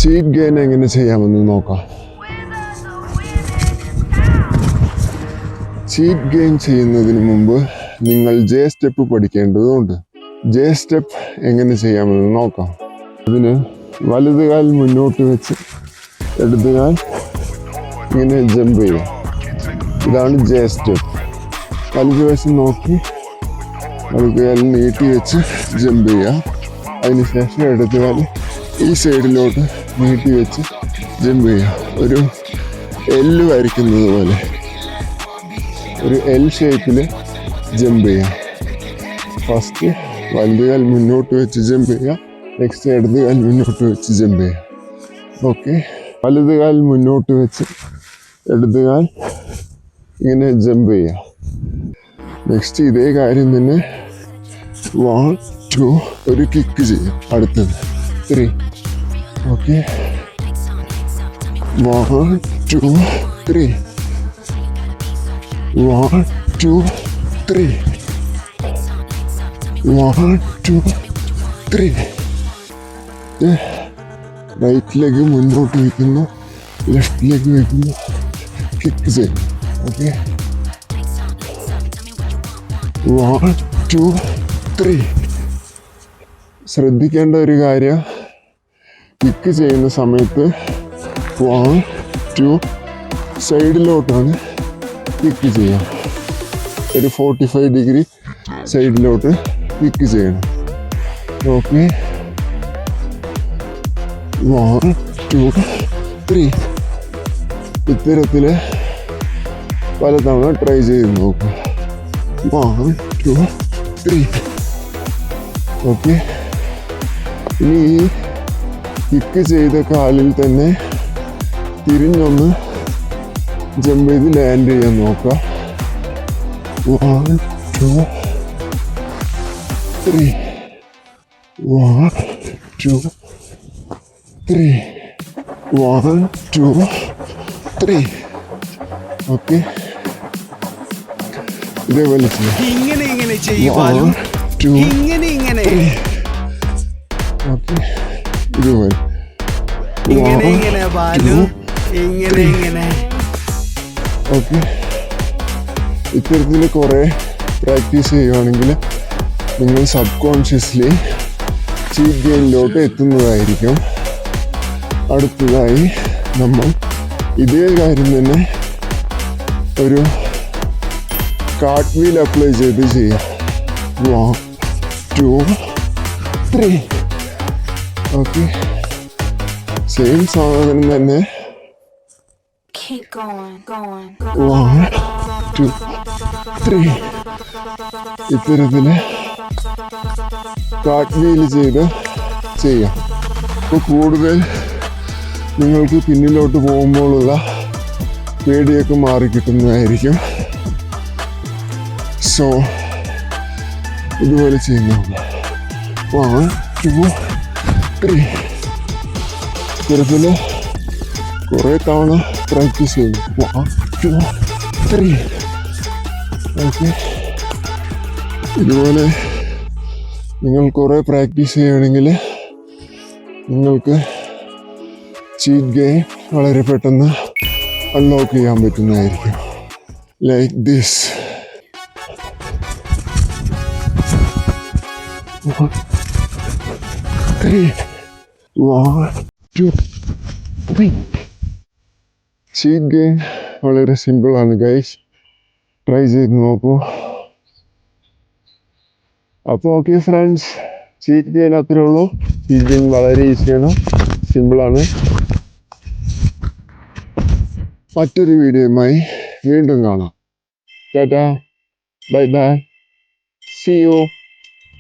Cheat gain എങ്ങനെ ചെയ്യാമെന്ന് നോക്കാം. ചീറ്റ് ഗെയിൻ ചെയ്യുന്നതിന് മുമ്പ് നിങ്ങൾ ജെ സ്റ്റെപ്പ് പഠിക്കേണ്ടതുണ്ട്. ജെ സ്റ്റെപ്പ് എങ്ങനെ ചെയ്യാമെന്ന് നോക്കാം. അതിന് വലത് കാൽ മുന്നോട്ട് വെച്ച് ഇടത് കാൽ ഇങ്ങനെ ജമ്പ് ചെയ്യുക. ഇതാണ് ജെ സ്റ്റെപ്പ്. വലത് വശം നോക്കി വലത് കാൽ നീട്ടി വെച്ച് ജമ്പ് ചെയ്യുക. അതിനുശേഷം ഇടത് കാൽ ഈ സൈഡിലോട്ട് നീട്ടി വെച്ച് ജമ്പ് ചെയ്യുക. ഒരു എല്ല് വരയ്ക്കുന്നത് പോലെ ഒരു എൽ ഷേപ്പിൽ ജമ്പ് ചെയ്യുക. ഫസ്റ്റ് വലത് കാൽ മുന്നോട്ട് വെച്ച് ജമ്പ് ചെയ്യുക. നെക്സ്റ്റ് ഇടത് കാൽ മുന്നോട്ട് വെച്ച് ജമ്പ് ചെയ്യുക. ഓക്കെ, വലത് കാൽ മുന്നോട്ട് വെച്ച് ഇടത് കാൽ ഇങ്ങനെ ജമ്പ് ചെയ്യുക. നെക്സ്റ്റ് ഇതേ കാര്യം തന്നെ 1 2 ഒരു കിക്ക് ചെയ്യും. അടുത്തത് 3. ഓക്കെ, 1 2 3 1 2 3 1 2 3. റൈറ്റ് ലെഗ് മുന്നോട്ട് വയ്ക്കുന്നു, ലെഫ്റ്റ് ലെഗ് വയ്ക്കുന്നു, കിക്ക് ചെയ്യും. ഓക്കെ, 1 2 3. ശ്രദ്ധിക്കേണ്ട ഒരു കാര്യം, കിക്ക് ചെയ്യുന്ന സമയത്ത് 1 2 സൈഡിലോട്ടാണ് കിക്ക് ചെയ്യുക. ഒരു 45 ഡിഗ്രി സൈഡിലോട്ട് കിക്ക് ചെയ്യണം. ഓക്കെ, 1 2 3. ഇത്തരത്തിൽ പലതവണ ട്രൈ ചെയ്ത് നോക്കുക. 1 2 3. ഓക്കെ, ഇനി ഈ കിക്ക് ചെയ്ത കാലിൽ തന്നെ തിരിഞ്ഞൊന്ന് ജമ്പ് ചെയ്ത് ലാൻഡ് ചെയ്യാൻ നോക്കുക. 1 2 3 1 2 3 1 2 3. ഓക്കെ, ഇതേപോലെ ചെയ്യാം. ഇങ്ങനെ ചെയ്യുവാനും ഇങ്ങനെ ഓക്കെ, ഇതുപോലെ ഇങ്ങനെ ബാലു ഇങ്ങനെ. ഓക്കെ, ഇത്തരത്തിൽ കുറേ പ്രാക്ടീസ് ചെയ്യുകയാണെങ്കിൽ നിങ്ങൾ സബ് കോൺഷ്യസ്ലി ചീറ്റ് ഗെയിനിലോട്ട് എത്തുന്നതായിരിക്കും. അടുത്തതായി നമ്മൾ ഇതേ കാര്യം തന്നെ ഒരു കാർട്ട് വീൽ അപ്ലൈ ചെയ്ത് ചെയ്യാം. 1 2 3. ഓക്കെ, സെയിം സാധനം തന്നെ 1 2 3. ഇത്തരത്തില് കാർട്ട് വീൽ ചെയ്ത് ചെയ്യാം. അപ്പോൾ കൂടുതൽ നിങ്ങൾക്ക് പിന്നിലോട്ട് പോകുമ്പോഴുള്ള പേടിയൊക്കെ മാറിക്കിട്ടുന്നതായിരിക്കും. സോ ഇതുപോലെ ചെയ്യുന്നു. 1 2 3. ഇത്തരത്തിൽ കുറേ തവണ പ്രാക്ടീസ് ചെയ്യും. 1 2 3. ഓക്കെ, ഇതുപോലെ നിങ്ങൾ കുറേ പ്രാക്ടീസ് ചെയ്യുകയാണെങ്കിൽ നിങ്ങൾക്ക് ചീറ്റ് ഗെയിം വളരെ പെട്ടെന്ന് അൺലോക്ക് ചെയ്യാൻ പറ്റുന്നതായിരിക്കും. Like this. 1 3 1 2 3. ചീറ്റ് ഗെയിം വളരെ സിമ്പിളാണ് ഗൈസ്, ട്രൈ ചെയ്ത് നോക്കൂ. അപ്പോൾ ഓക്കെ ഫ്രണ്ട്സ്, ചീറ്റ് ഗെയിം അത്രേ ഉള്ളൂ. ചീറ്റ് ഗെയിം വളരെ ഈസിയാണ്, സിമ്പിളാണ്. മറ്റൊരു വീഡിയോയുമായി വീണ്ടും കാണാം. Tata, bye bye, see U.